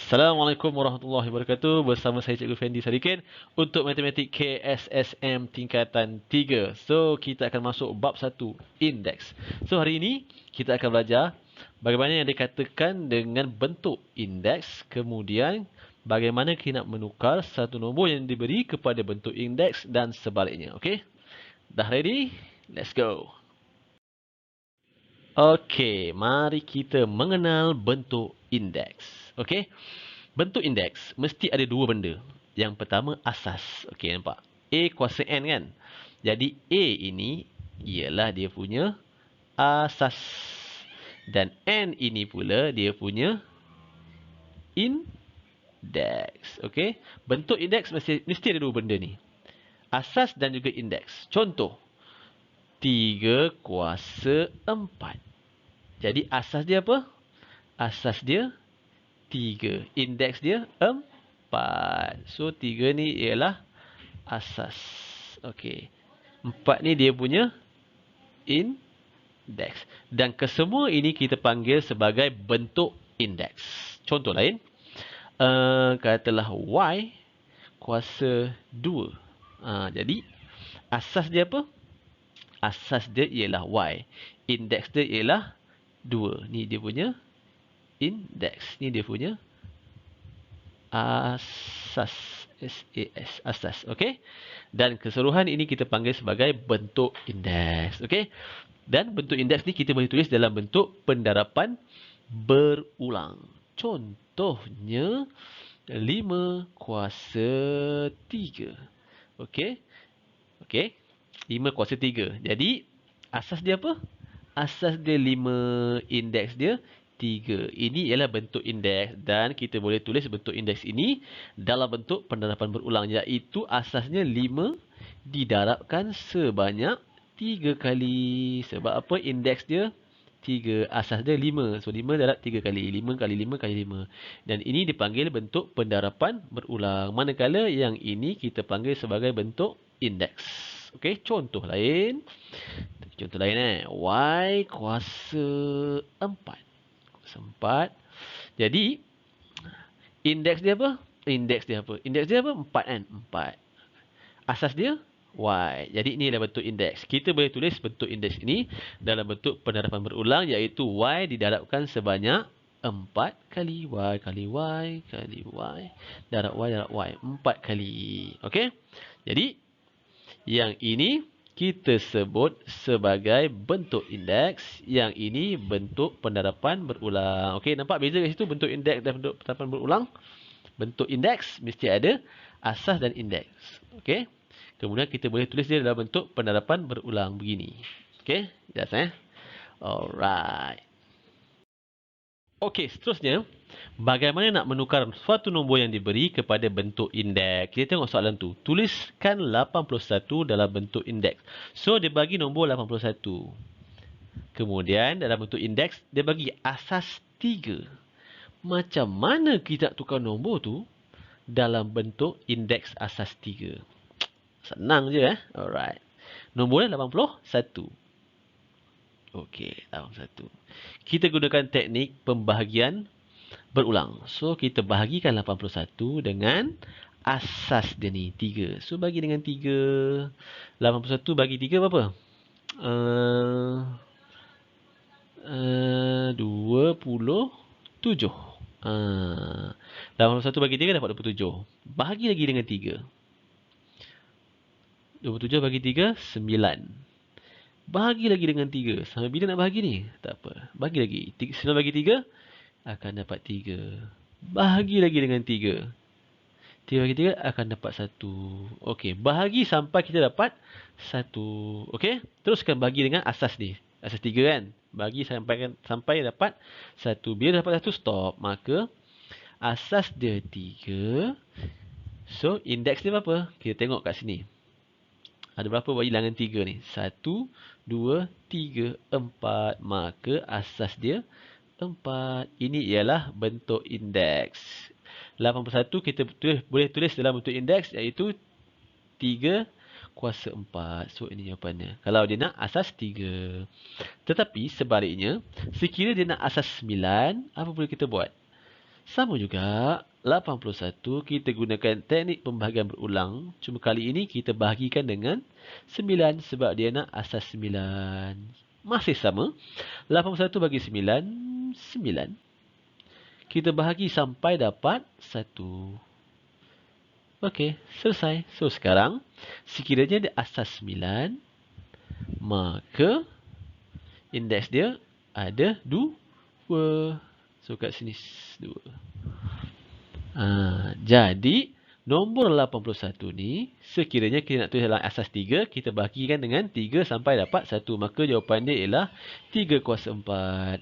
Assalamualaikum warahmatullahi wabarakatuh. Bersama saya Cikgu Fendi Sadikin untuk Matematik KSSM tingkatan 3. So, kita akan masuk bab 1, indeks. So, hari ini kita akan belajar bagaimana yang dikatakan dengan bentuk indeks, kemudian bagaimana kita nak menukar satu nombor yang diberi kepada bentuk indeks dan sebaliknya. Okey? Dah ready? Let's go. Okey, mari kita mengenal bentuk indeks. Okey? Bentuk indeks mesti ada dua benda. Yang pertama asas. Okey, nampak? A kuasa N kan? Jadi A ini ialah dia punya asas. Dan N ini pula dia punya indeks. Okey? Bentuk indeks mesti ada dua benda ni. Asas dan juga indeks. Contoh. 3 kuasa 4. Jadi asas dia apa? Asas dia 3. Indeks dia 4. So 3 ni ialah asas. Okey. 4 ni dia punya indeks. Dan kesemua ini kita panggil sebagai bentuk indeks. Contoh lain. Katalah Y kuasa 2. Jadi asas dia apa? Asas dia ialah Y. Indeks dia ialah 2. Ni dia punya indeks. Ni dia punya asas. SAS. Asas. Okey. Dan keseluruhan ini kita panggil sebagai bentuk indeks. Okey. Dan bentuk indeks ni kita boleh tulis dalam bentuk pendarapan berulang. Contohnya 5 kuasa 3. Okey. Okey. 5 kuasa 3. Jadi asas dia apa? Asas dia 5, indeks dia 3. Ini ialah bentuk indeks dan kita boleh tulis bentuk indeks ini dalam bentuk pendarapan berulang, iaitu asasnya 5 didarabkan sebanyak 3 kali. Sebab apa? Indeks dia 3, asas dia 5. So 5 darab 3 kali. 5 kali 5 kali 5. Dan ini dipanggil bentuk pendarapan berulang. Manakala yang ini kita panggil sebagai bentuk indeks. Okey, contoh lain. Contoh lain Y kuasa 4. Kuasa 4. Jadi, indeks dia apa? Indeks dia apa? Indeks dia apa? 4 kan? 4. Asas dia Y. Jadi, ini adalah bentuk indeks. Kita boleh tulis bentuk indeks ini dalam bentuk pendarapan berulang, iaitu Y didarabkan sebanyak 4 kali Y kali Y kali Y darab Y 4 kali. Okey? Jadi, yang ini kita sebut sebagai bentuk indeks. Yang ini bentuk pendarapan berulang. Okey, nampak beza kat situ bentuk indeks dan bentuk pendarapan berulang? Bentuk indeks mesti ada asas dan indeks. Okey. Kemudian kita boleh tulis dia dalam bentuk pendarapan berulang begini. Okey, jelas Alright. Okey, seterusnya, bagaimana nak menukar suatu nombor yang diberi kepada bentuk indeks? Kita tengok soalan tu. Tuliskan 81 dalam bentuk indeks. So, dia bagi nombor 81. Kemudian, dalam bentuk indeks, dia bagi asas 3. Macam mana kita nak tukar nombor tu dalam bentuk indeks asas 3? Senang je Alright. Nombornya 81. Okey, 81. Kita gunakan teknik pembahagian berulang. So, kita bahagikan 81 dengan asas dia ni, 3. So, bagi dengan 3. 81 bagi 3 berapa? 27. 81 bagi 3 dapat 27. Bahagi lagi dengan 3. 27 bagi 3, 9. Bahagi lagi dengan 3. Sampai bila nak bahagi ni? Tak apa. Bagi lagi. 9 bagi 3 akan dapat 3. Bahagi lagi dengan 3. 3 bagi 3 akan dapat 1. Okey. Bahagi sampai kita dapat 1. Okey. Teruskan bagi dengan asas ni. Asas 3 kan? Bagi sampai dapat 1. Bila dapat 1, stop. Maka asas dia 3. So, indeks dia berapa? Kita tengok kat sini. Ada berapa bilangan 3 ni? 1, 2, 3, 4. Maka asas dia 4. Ini ialah bentuk indeks. 81 kita boleh tulis dalam bentuk indeks, iaitu 3 kuasa 4. So, ini jawapannya. Kalau dia nak asas 3. Tetapi sebaliknya, sekiranya dia nak asas 9, apa boleh kita buat? Sama juga, 81 kita gunakan teknik pembahagian berulang. Cuma kali ini kita bahagikan dengan 9 sebab dia nak asas 9. Masih sama. 81 bagi 9, 9. Kita bahagi sampai dapat 1. Okey, selesai. So, sekarang, sekiranya dia asas 9, maka indeks dia ada 2. So, kat sini 2. Jadi, nombor 81 ni, sekiranya kita nak tulis dalam asas 3, kita bahagikan dengan 3 sampai dapat 1. Maka jawapan dia ialah 3 kuasa 4.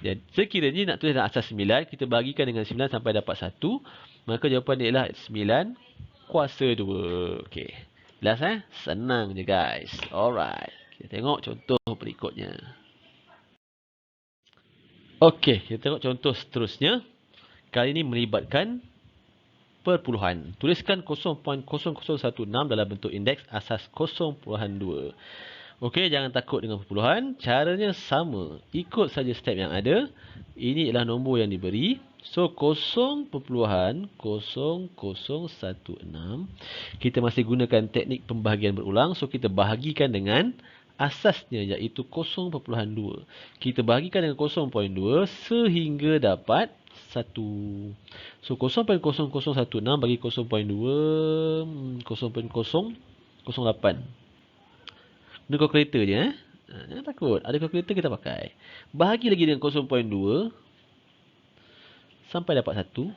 Dan sekiranya nak tulis dalam asas 9, kita bahagikan dengan 9 sampai dapat 1. Maka jawapan dia ialah 9 kuasa 2. Okey. Jelas Senang je guys. Alright. Kita tengok contoh berikutnya. Okey, kita tengok contoh seterusnya. Kali ini melibatkan perpuluhan. Tuliskan 0.0016 dalam bentuk indeks asas 0.2. Okey, jangan takut dengan perpuluhan. Caranya sama. Ikut saja step yang ada. Ini ialah nombor yang diberi. So, 0.0016. Kita masih gunakan teknik pembahagian berulang. So, kita bahagikan dengan asasnya iaitu 0.2. Kita bahagikan dengan 0.2 sehingga dapat 1. So, 0.0016 bagi 0.2, 0.008. Guna kalkulator je. Jangan takut. Ada kalkulator kita pakai. Bahagi lagi dengan 0.2 sampai dapat 1.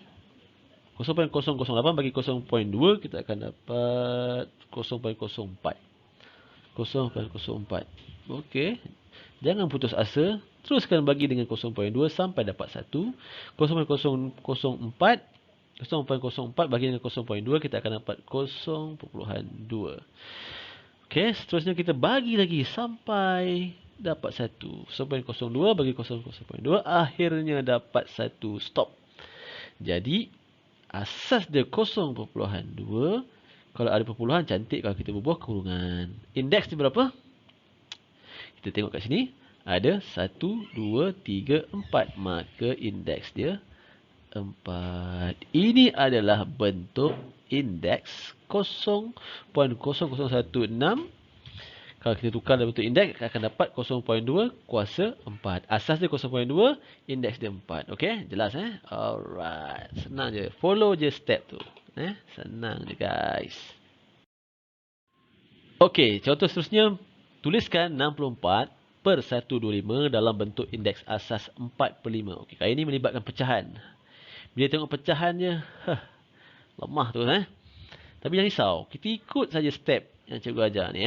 0.008 bagi 0.2 kita akan dapat 0.04. 0.04. Okey. Jangan putus asa. Teruskan bagi dengan 0.2 sampai dapat 1. 0.004 bagi dengan 0.2 kita akan dapat 0.2. Okey, seterusnya kita bagi lagi sampai dapat 1. 0.02 bagi 0.2 akhirnya dapat 1. Stop. Jadi, asas dia 0.2. Kalau ada perpuluhan, cantik kalau kita berbuah kurungan. Indeks dia berapa? Kita tengok kat sini. Ada 1, 2, 3, 4. Maka indeks dia 4. Ini adalah bentuk indeks 0.0016. Kalau kita tukar dalam bentuk indeks, akan dapat 0.2 kuasa 4. Asas dia 0.2, indeks dia 4. Okey, jelas Alright. Senang je. Follow je step tu. Senang je guys. Okey, contoh seterusnya. Tuliskan 64 per 125 dalam bentuk indeks asas 4/5. Okey, kali ini melibatkan pecahan. Bila tengok pecahannya, lemah tu Tapi jangan risau. Kita ikut saja step yang cikgu ajar ni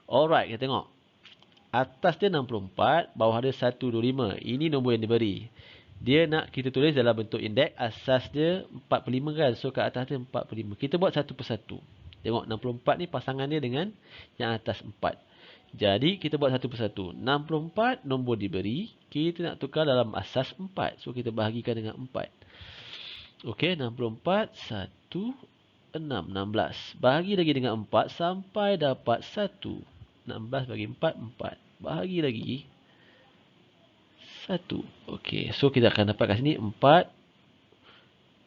Alright, kita tengok. Atas dia 64, bawah dia 125. Ini nombor yang diberi. Dia nak kita tulis dalam bentuk indeks. Asas dia 4/5 kan. So, kat atas dia 4/5. Kita buat satu persatu. Tengok 64 ni pasangan dia dengan yang atas 4. Jadi, kita buat satu persatu. 64 nombor diberi. Kita nak tukar dalam asas 4. So, kita bahagikan dengan 4. Okey, 64, 1, 6, 16. Bahagi lagi dengan 4 sampai dapat 1. 16 bagi 4, 4. Bahagi lagi 1. Okey, so kita akan dapat kat sini 4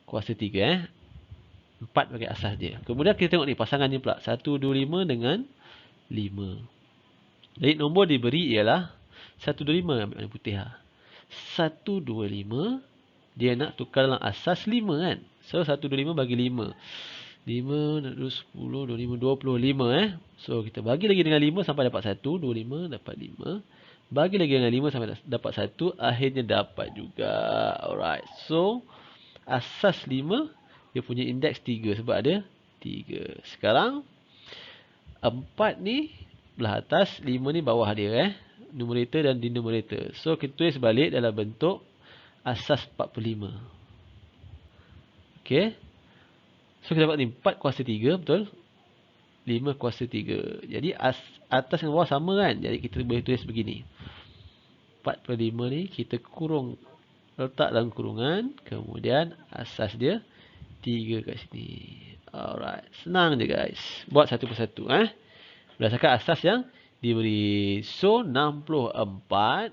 kuasa 3 4 bagi asas dia. Kemudian kita tengok ni pasangan ni pula. 125 dengan 5. Jadi nombor diberi ialah 125. Ambil warna putih 125. Dia nak tukar dalam asas 5 kan. So 125 bagi 5. 5, 10, 25, 25 So kita bagi lagi dengan 5 sampai dapat 1. 25 dapat 5. Bagi lagi dengan 5 sampai dapat 1. Akhirnya dapat juga. Alright. So asas 5 dia punya indeks 3 sebab ada 3. Sekarang 4 ni belah atas, 5 ni bawah dia numerator dan denominator. So kita tulis balik dalam bentuk asas 4/5. Okey. So kita dapat ni 4 kuasa 3, betul? 5 kuasa 3. Jadi atas dan bawah sama kan? Jadi kita boleh tulis begini. 4/5 ni kita kurung, letak dalam kurungan. Kemudian asas dia 3 kat sini. Alright. Senang je guys. Buat satu persatu. Berdasarkan asas yang diberi. So 64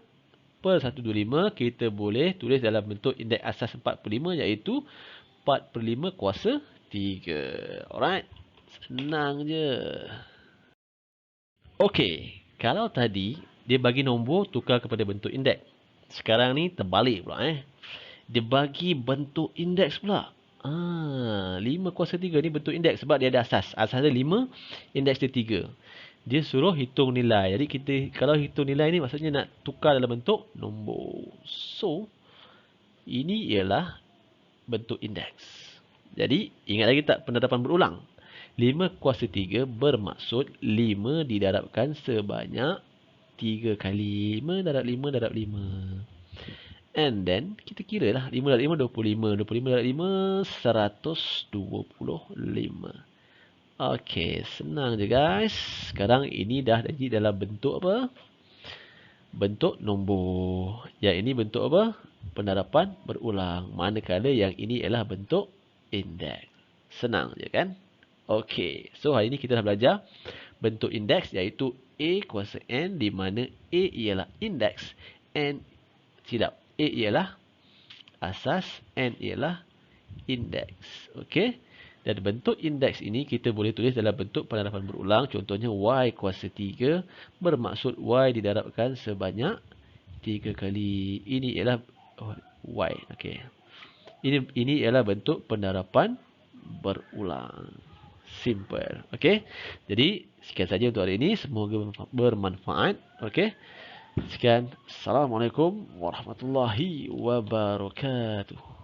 per 125 kita boleh tulis dalam bentuk indeks asas 45 iaitu 4/5 kuasa 3. Alright. Senang je. Okey, kalau tadi dia bagi nombor tukar kepada bentuk indeks. Sekarang ni terbalik pula Dia bagi bentuk indeks pula. 5 kuasa 3 ni bentuk indeks sebab dia ada asas. Asas dia 5, indeks dia 3. Dia suruh hitung nilai. Jadi kita kalau hitung nilai ni maksudnya nak tukar dalam bentuk nombor. So, ini ialah bentuk indeks. Jadi, ingat lagi tak penerapan berulang? 5 kuasa 3 bermaksud 5 didarabkan sebanyak 3 kali. 5 darab 5 darab 5. And then, kita kira lah. 5 darab 5, 25. 25 darab 5, 125. Okey, senang je guys. Sekarang ini dah jadi dalam bentuk apa? Bentuk nombor. Yang ini bentuk apa? Penerapan berulang. Manakala yang ini ialah bentuk indeks. Senang je kan? Okey, so hari ini kita dah belajar bentuk indeks iaitu A kuasa N di mana A ialah indeks, N tidak. A ialah asas, N ialah indeks. Okey. Dan bentuk indeks ini kita boleh tulis dalam bentuk penerapan berulang. Contohnya Y kuasa 3 bermaksud Y didarabkan sebanyak 3 kali. Ini ialah Y. Okey. Ini ialah bentuk penerapan berulang. Simple. Okey. Jadi, sekian saja untuk hari ini. Semoga bermanfaat. Okey. Sekian. Assalamualaikum warahmatullahi wabarakatuh.